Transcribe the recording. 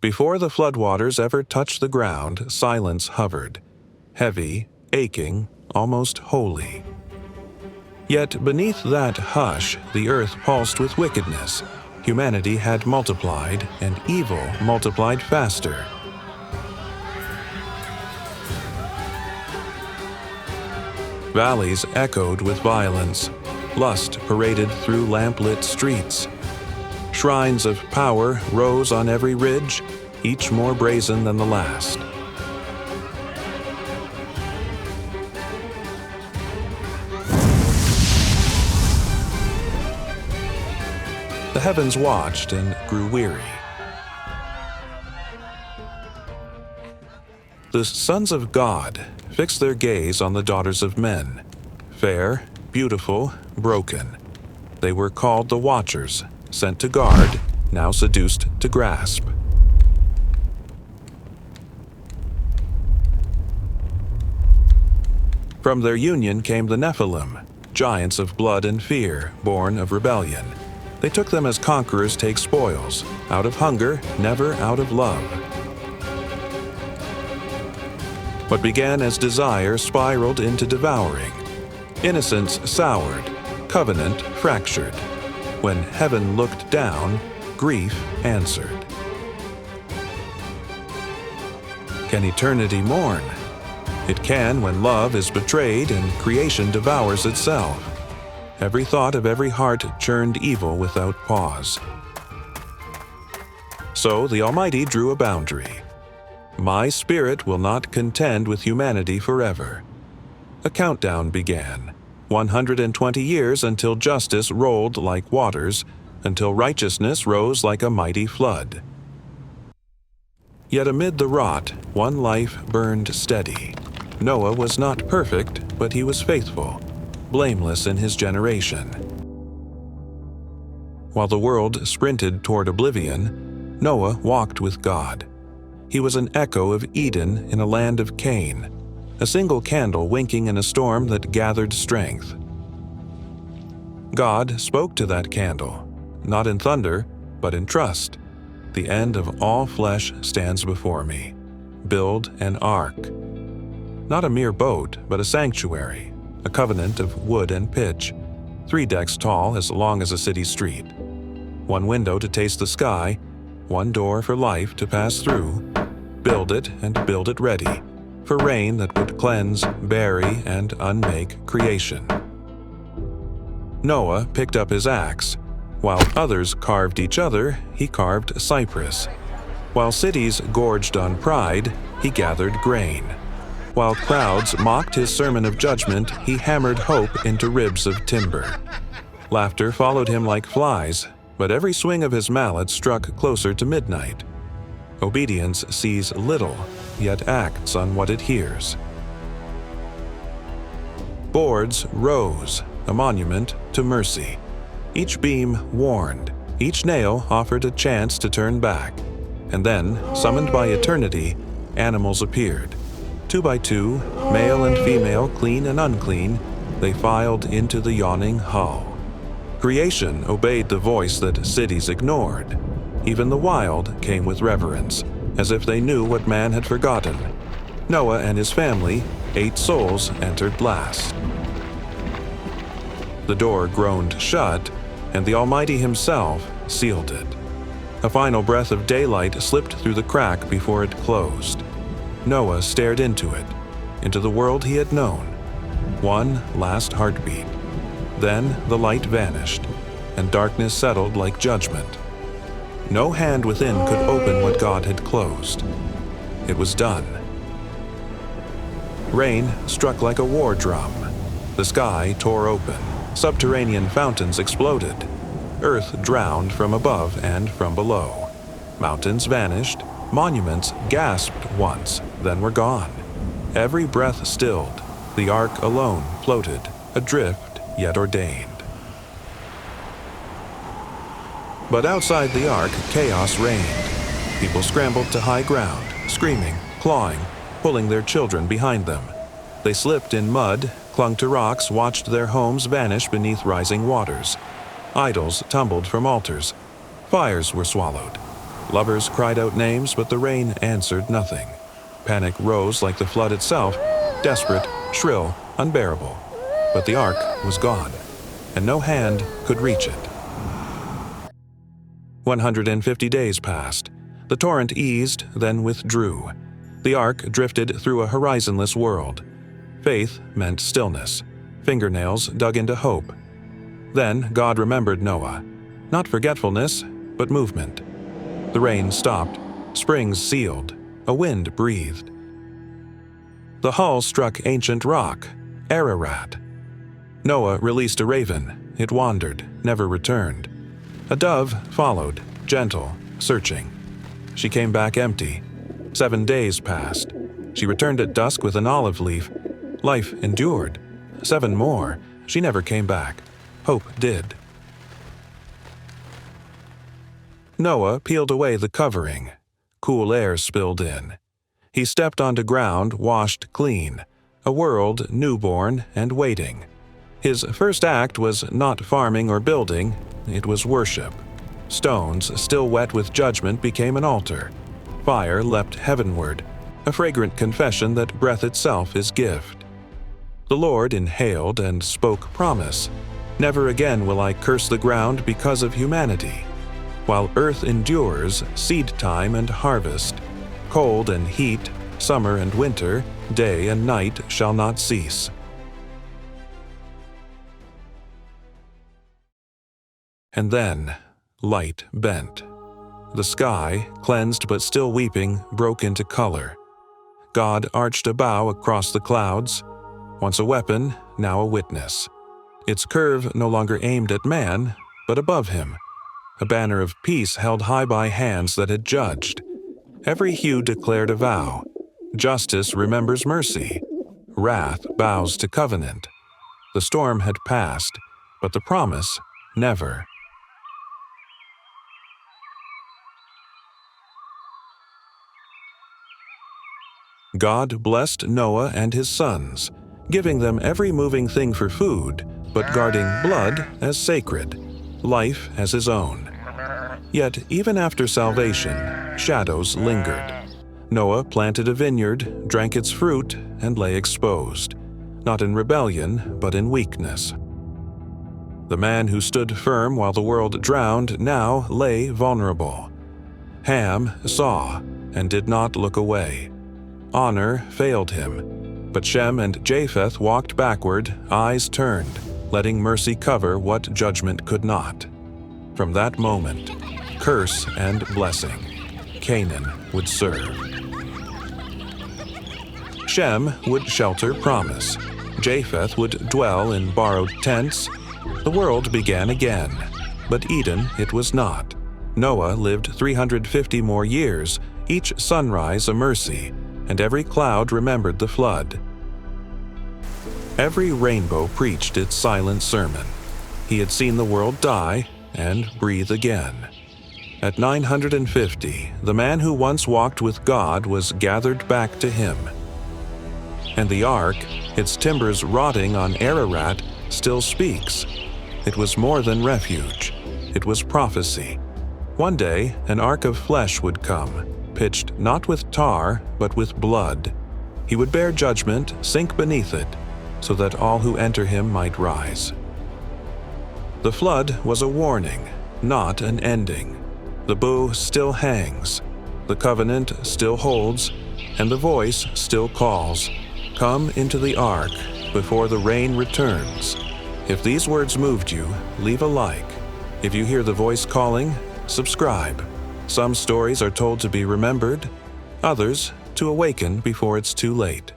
Before the floodwaters ever touched the ground, silence hovered, heavy, aching, almost holy. Yet beneath that hush, the earth pulsed with wickedness. Humanity had multiplied, and evil multiplied faster. Valleys echoed with violence. Lust paraded through lamp-lit streets. Shrines of power rose on every ridge, each more brazen than the last. The heavens watched and grew weary. The sons of God fixed their gaze on the daughters of men, fair, beautiful, broken. They were called the Watchers, sent to guard, now seduced to grasp. From their union came the Nephilim, giants of blood and fear, born of rebellion. They took them as conquerors take spoils, out of hunger, never out of love. What began as desire spiraled into devouring. Innocence soured, covenant fractured. When heaven looked down, grief answered. Can eternity mourn? It can when love is betrayed and creation devours itself. Every thought of every heart churned evil without pause. So the Almighty drew a boundary. My spirit will not contend with humanity forever. A countdown began. 120 years until justice rolled like waters, until righteousness rose like a mighty flood. Yet amid the rot, one life burned steady. Noah was not perfect, but he was faithful, blameless in his generation. While the world sprinted toward oblivion, Noah walked with God. He was an echo of Eden in a land of Cain, a single candle winking in a storm that gathered strength. God spoke to that candle, not in thunder, but in trust. The end of all flesh stands before me. Build an ark. Not a mere boat, but a sanctuary, a covenant of wood and pitch, 3 decks tall as long as a city street. 1 window to taste the sky, 1 door for life to pass through. Build it and build it ready, for rain that would cleanse, bury, and unmake creation. Noah picked up his axe. While others carved each other, he carved cypress. While cities gorged on pride, he gathered grain. While crowds mocked his sermon of judgment, he hammered hope into ribs of timber. Laughter followed him like flies, but every swing of his mallet struck closer to midnight. Obedience sees little, yet acts on what it hears. Boards rose, a monument to mercy. Each beam warned, each nail offered a chance to turn back. And then, summoned by eternity, animals appeared. 2 by 2, male and female, clean and unclean, they filed into the yawning hull. Creation obeyed the voice that cities ignored. Even the wild came with reverence, as if they knew what man had forgotten. Noah and his family, 8 souls, entered last. The door groaned shut, and the Almighty himself sealed it. A final breath of daylight slipped through the crack before it closed. Noah stared into it, into the world he had known. One last heartbeat. Then the light vanished, and darkness settled like judgment. No hand within could open what God had closed. It was done. Rain struck like a war drum. The sky tore open. Subterranean fountains exploded. Earth drowned from above and from below. Mountains vanished. Monuments gasped once, then were gone. Every breath stilled. The ark alone floated, adrift yet ordained. But outside the ark, chaos reigned. People scrambled to high ground, screaming, clawing, pulling their children behind them. They slipped in mud, clung to rocks, watched their homes vanish beneath rising waters. Idols tumbled from altars. Fires were swallowed. Lovers cried out names, but the rain answered nothing. Panic rose like the flood itself, desperate, shrill, unbearable. But the ark was gone, and no hand could reach it. 150 days passed. The torrent eased, then withdrew. The ark drifted through a horizonless world. Faith meant stillness. Fingernails dug into hope. Then God remembered Noah. Not forgetfulness, but movement. The rain stopped. Springs sealed. A wind breathed. The hull struck ancient rock, Ararat. Noah released a raven. It wandered, never returned. A dove followed, gentle, searching. She came back empty. 7 days passed. She returned at dusk with an olive leaf. Life endured. 7 more. She never came back. Hope did. Noah peeled away the covering. Cool air spilled in. He stepped onto ground washed clean, a world newborn and waiting. His first act was not farming or building, it was worship. Stones, still wet with judgment, became an altar. Fire leapt heavenward, a fragrant confession that breath itself is gift. The Lord inhaled and spoke promise. Never again will I curse the ground because of humanity. While earth endures, seed time and harvest, cold and heat, summer and winter, day and night shall not cease. And then, light bent. The sky, cleansed but still weeping, broke into color. God arched a bow across the clouds, once a weapon, now a witness. Its curve no longer aimed at man, but above him, a banner of peace held high by hands that had judged. Every hue declared a vow. Justice remembers mercy. Wrath bows to covenant. The storm had passed, but the promise never. God blessed Noah and his sons, giving them every moving thing for food, but guarding blood as sacred, life as his own. Yet even after salvation, shadows lingered. Noah planted a vineyard, drank its fruit, and lay exposed, not in rebellion, but in weakness. The man who stood firm while the world drowned now lay vulnerable. Ham saw and did not look away. Honor failed him, but Shem and Japheth walked backward, eyes turned, letting mercy cover what judgment could not. From that moment, curse and blessing, Canaan would serve. Shem would shelter promise. Japheth would dwell in borrowed tents. The world began again, but Eden it was not. Noah lived 350 more years, each sunrise a mercy, and every cloud remembered the flood. Every rainbow preached its silent sermon. He had seen the world die and breathe again. At 950, the man who once walked with God was gathered back to him. And the ark, its timbers rotting on Ararat, still speaks. It was more than refuge. It was prophecy. One day, an ark of flesh would come, pitched not with tar, but with blood. He would bear judgment, sink beneath it, so that all who enter him might rise. The flood was a warning, not an ending. The bow still hangs, the covenant still holds, and the voice still calls, "Come into the ark before the rain returns." If these words moved you, leave a like. If you hear the voice calling, subscribe. Some stories are told to be remembered, others to awaken before it's too late.